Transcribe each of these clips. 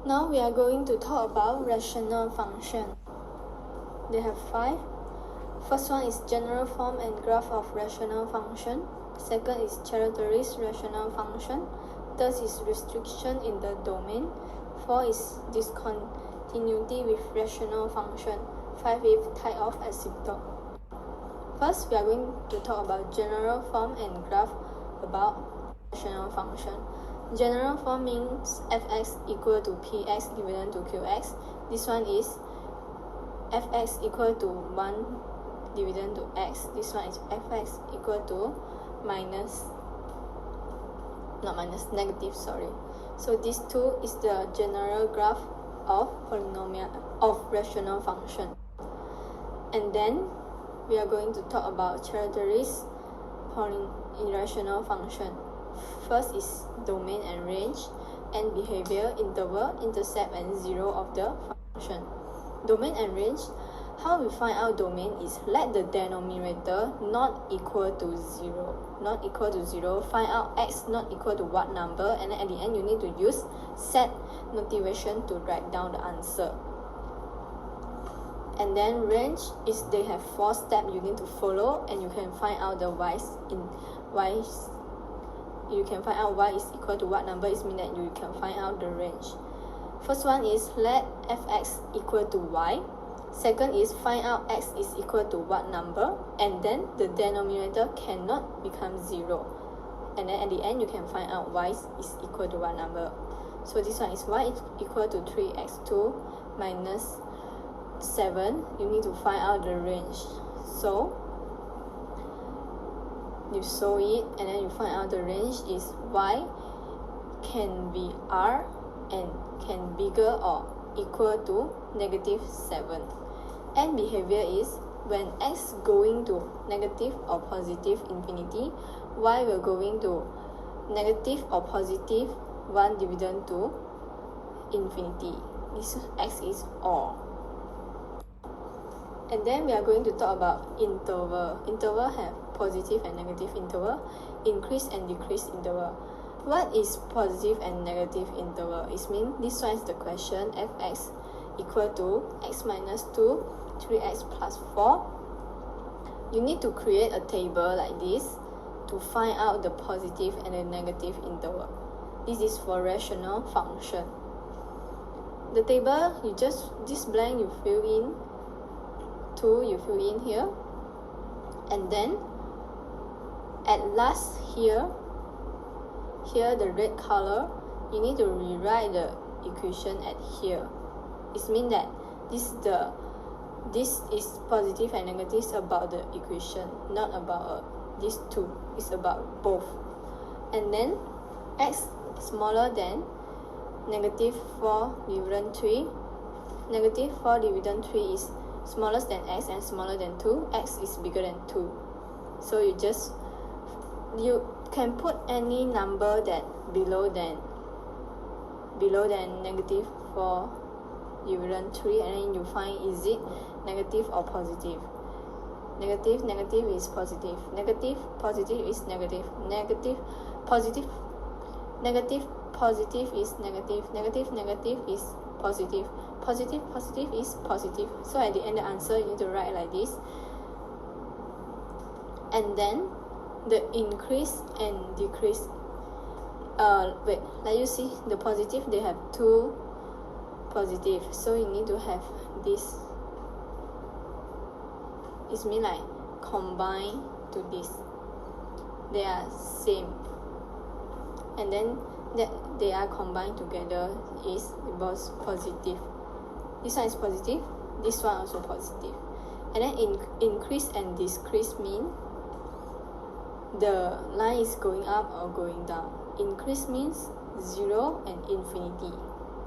Now we are going to talk about rational function. They have 5. First one is general form and graph of rational function. Second is characteristic rational function. Third is restriction in the domain. 4 is discontinuity with rational function. 5 is type of asymptote. First, we are going to talk about general form and graph about rational function. General form means fx equal to px divided to qx. This one is fx equal to 1 divided to x. This one is fx equal to negative. So these two is the general graph of polynomial of rational function. And then we are going to talk about characteristics in rational function. First is domain and range, and behavior, interval, intercept, and zero of the function. Domain and range. How we find out domain is let the denominator not equal to 0. Not equal to 0. Find out x not equal to what number, and then at the end you need to use set notation to write down the answer. And then range is they have 4 steps you need to follow, and you can find out the you can find out y is equal to what number. It means that you can find out the range. First one is let fx equal to y. Second is find out x is equal to what number, and then the denominator cannot become 0. And then at the end you can find out y is equal to what number. So this one is y is equal to 3x2 minus 7. You need to find out the range. So you solve it, and then you find out the range is y can be r and can bigger or equal to negative 7. And behavior is when x going to negative or positive infinity, y will going to negative or positive 1 divided to infinity. This x is all. And then we are going to talk about interval. Interval have positive and negative interval, increase and decrease interval. What is positive and negative interval? It means this one is the question. Fx equal to x minus 2, 3x plus 4. You need to create a table like this to find out the positive and the negative interval. This is for rational function. The table, you just, this blank you fill in, 2 you fill in here, and then at last here the red color, you need to rewrite the equation at here. It means that this is positive and negative about the equation, not about these two. It's about both. And then x smaller than negative 4 dividend 3. Negative 4 dividend 3 is smaller than x and smaller than 2. X is bigger than 2. So you can put any number that below than negative 4 dividend 3, and then you find is it negative or positive. Negative is positive. Negative is negative. Negative positive is negative. Negative is positive. Positive is positive. So at the end the answer you need to write like this. And then the increase and decrease, let you see the positive, they have 2 positive, so you need to have this. It means like combine to this, they are same, and then that they are combined together is both positive. This one is positive, this one also positive. And then increase and decrease mean the line is going up or going down. Increase means 0 and infinity.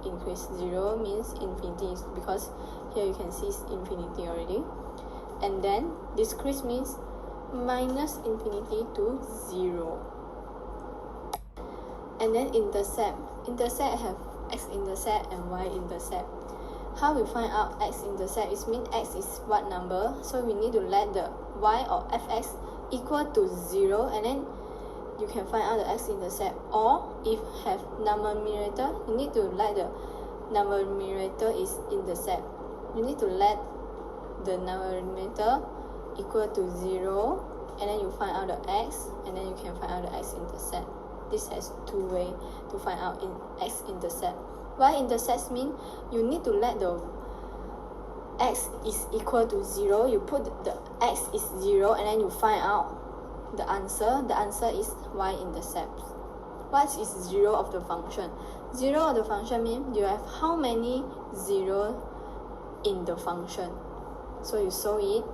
Increase 0 means infinity, because here you can see it's infinity already. And then decrease means minus infinity to 0. And then intercept have x-intercept and y-intercept. How we find out x-intercept? It means x is what number, so we need to let the y or fx equal to 0, and then you can find out the x-intercept. Or if have numerator, you need to let the numerator is intercept. You need to let the numerator equal to 0, and then you find out the x, and then you can find out the x-intercept. This has two ways to find out in x-intercept. Y-intercept means you need to let the x is equal to 0. You put the x is 0, and then you find out the answer. The answer is y-intercept. What is 0 of the function? 0 of the function means you have how many 0 in the function. So you solve it,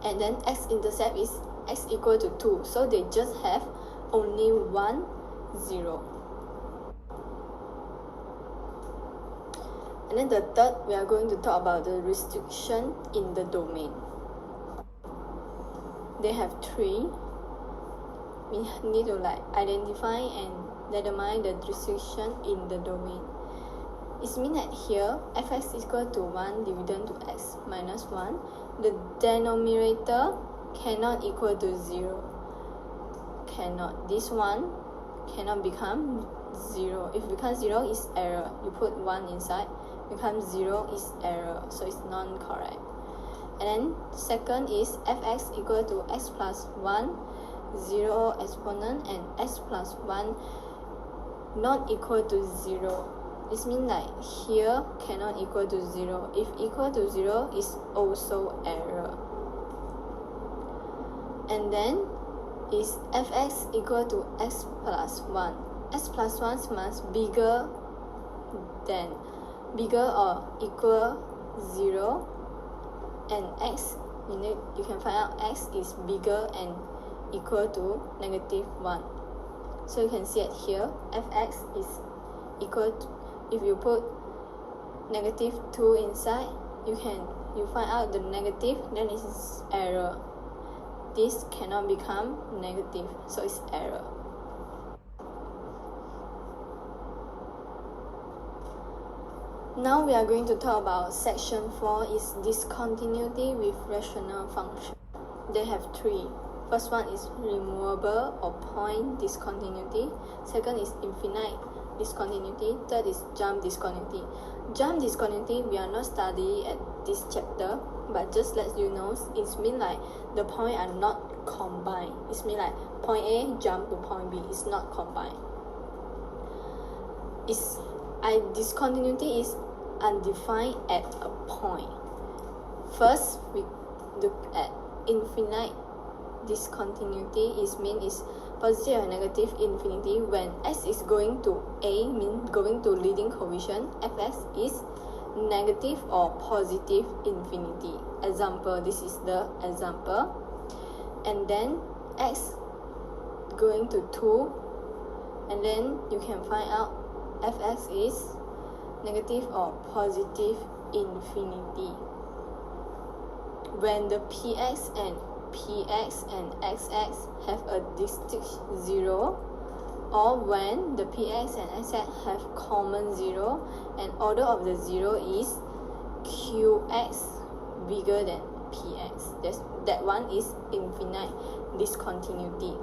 and then x-intercept is x equal to 2. So they just have only 1 0. And then the third, we are going to talk about the restriction in the domain. They have 3. We need to identify and determine the restriction in the domain. It means that here fx is equal to 1 dividend to x minus 1. The denominator cannot equal to 0. Cannot. This one cannot become 0. If it becomes 0, it's error. You put 1 inside, becomes 0 is error. So it's non-correct. And then second is fx equal to x plus 1, 0 exponent, and x plus 1 not equal to 0. This means here cannot equal to 0. If equal to 0 is also error. And then is fx equal to x plus 1. X plus 1 must bigger or equal 0, and x, you can find out x is bigger and equal to -1. So you can see it here, fx is equal to, if you put -2 inside, you find out the negative, then it is error. This cannot become negative, so it's error. Now we are going to talk about section 4 is discontinuity with rational function. They have 3. First one is removable or point discontinuity. Second is infinite discontinuity. Third is jump discontinuity. Jump discontinuity we are not studying at this chapter, but just let you know, it means the point are not combined. It means point A jump to point B is not combined. Discontinuity is undefined at a point. First, we look at infinite discontinuity. Is positive and negative infinity. When x is going to A, means going to leading coefficient, fx is negative or positive infinity. Example, this is the example. And then x going to 2, and then you can find out fx is negative or positive infinity. When the px and xx have a distinct 0, or when the px and xx have common 0 and order of the 0 is qx bigger than px. That one is infinite discontinuity.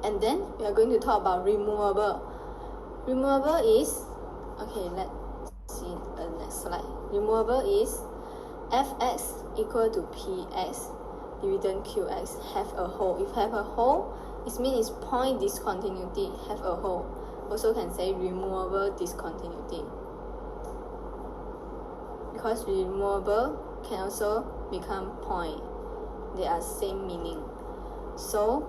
And then we are going to talk about removable. Removable is, okay, let's see the next slide. Removable is fx equal to px dividend qx have a hole. If have a hole, it means it's point discontinuity, have a hole. Also can say removable discontinuity, because removable can also become point. They are same meaning. So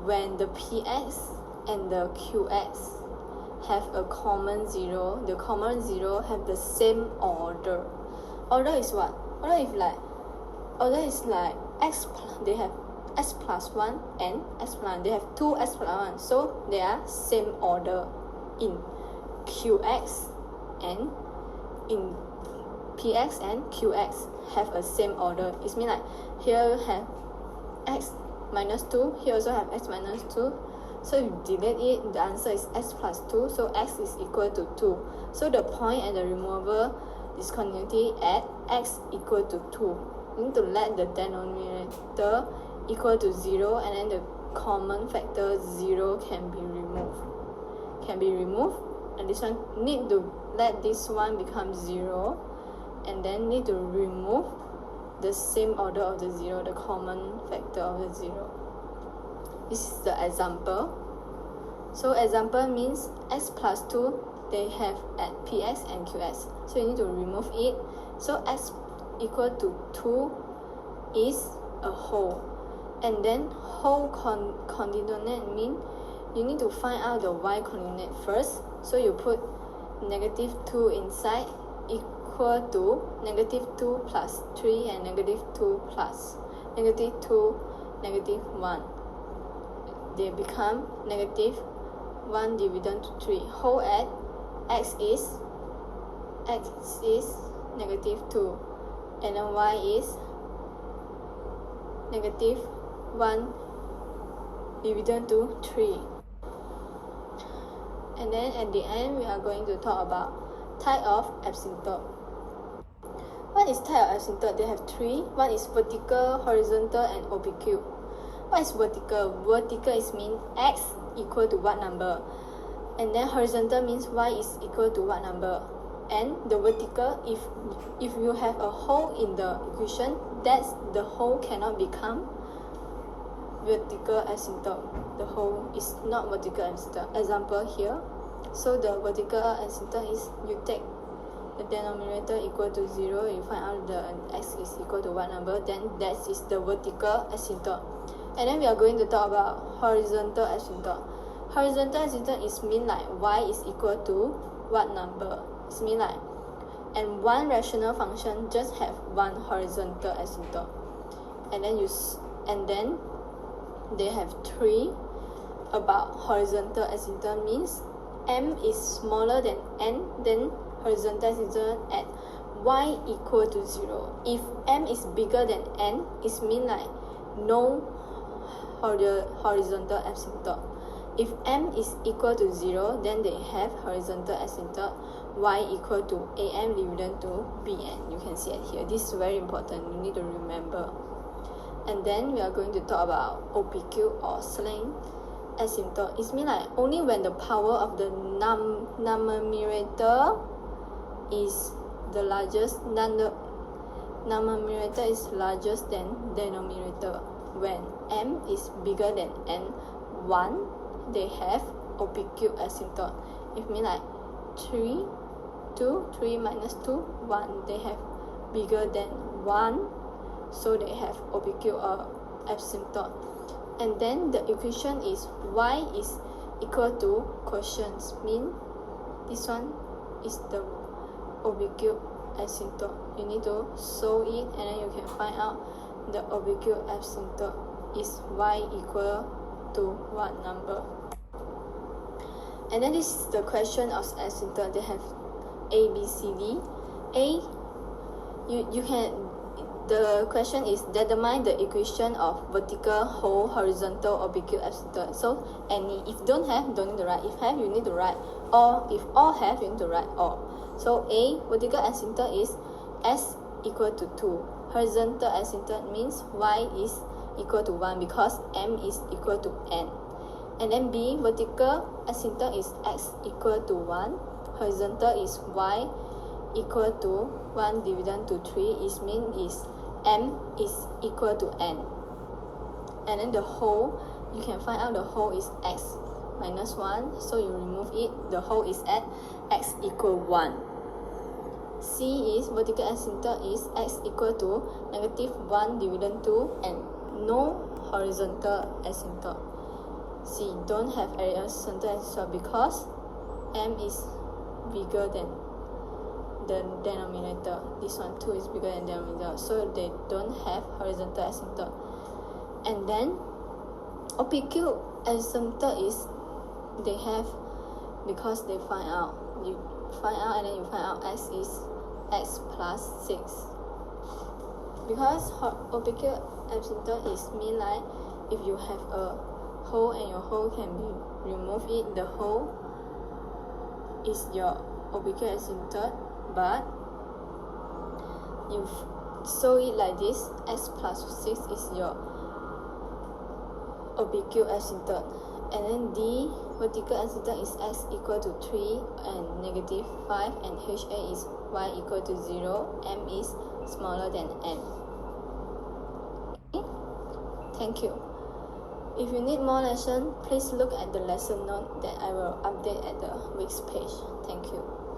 when the px and the qx have a common 0, the common 0 have the same order. Order is what? Order is x, they have x plus 1 and x plus 1. They have 2 x plus 1, so they are same order in qx and in px and qx have a same order. It means here have x minus 2, here also have x minus 2. So if you delete it, the answer is x plus 2, so x is equal to 2. So the point at the removable discontinuity at x equal to 2. You need to let the denominator equal to 0, and then the common factor 0 can be removed. and this one need to let this one become 0, and then need to remove the same order of the 0, the common factor of the 0. This is the example. So example means x plus 2, they have at px and qx. So you need to remove it. So x equal to 2 is a whole. And then whole coordinate mean you need to find out the y coordinate first. So you put negative 2 inside, equal to negative 2 plus 3 and negative 2 plus negative 2, negative 1. They become negative 1 divided to 3. Whole at x is negative 2, and then y is negative 1 divided to 3. And then at the end, we are going to talk about type of asymptote. What is type of asymptote? They have 3. One is vertical, horizontal, and oblique. What is vertical? Vertical is mean x equal to what number? And then horizontal means y is equal to what number? And the vertical, if you have a hole in the equation, that's the hole cannot become vertical asymptote. The hole is not vertical asymptote. Example here. So the vertical asymptote is you take the denominator equal to 0, you find out the x is equal to what number, then that is the vertical asymptote. And then we are going to talk about horizontal asymptote. Horizontal asymptote is mean like y is equal to what number? It's mean like, and one rational function just have one horizontal asymptote. And then they have 3 about horizontal asymptote means m is smaller than n, then horizontal asymptote at y equal to 0. If m is bigger than n, it mean like no horizontal asymptote. If m is equal to 0, then they have horizontal asymptote y equal to am divided to bn. You can see it here. This is very important. You need to remember. And then we are going to talk about oblique or slant asymptote. It means like only when the power of the numerator is the largest, numerator is larger than denominator. When m is bigger than n1, they have oblique asymptote. It means like 3 minus 2, 1. They have bigger than 1, so they have oblique asymptote. And then the equation is y is equal to quotient, mean this one is the oblique asymptote. You need to solve it, and then you can find out the oblique asymptote is y equal to what number. And then this is the question of asymptote. They have A, B, C, D. A, you can, the question is determine the equation of vertical, whole, horizontal, oblique asymptote. So any, if don't have, don't need to write. If have, you need to write. Or if all have, you need to write all. So A, vertical asymptote is s equal to 2. Horizontal asymptote means y is equal to 1 because m is equal to n. And then B, vertical asymptote is x equal to 1. Horizontal is y equal to 1 divided to 3. It means is m is equal to n. And then the whole, you can find out the whole is x minus 1. So you remove it. The whole is at x equal 1. C is vertical asymptote is x equal to negative 1 divided to n. No horizontal asymptote. C, don't have horizontal asymptote because m is bigger than the denominator. This one 2 is bigger than denominator, so they don't have horizontal asymptote. And then oblique asymptote is they have, because they find out, you find out and then you find out x is x plus 6. Because oblique asymptote is mean like if you have a hole and your hole can be removed, the hole is your oblique asymptote, but you solve it like this, x plus 6 is your oblique asymptote. And then D, vertical incidence is x equal to 3 and negative 5, and HA is y equal to 0, m is smaller than n. Okay? Thank you. If you need more lesson, please look at the lesson note that I will update at the week's page. Thank you.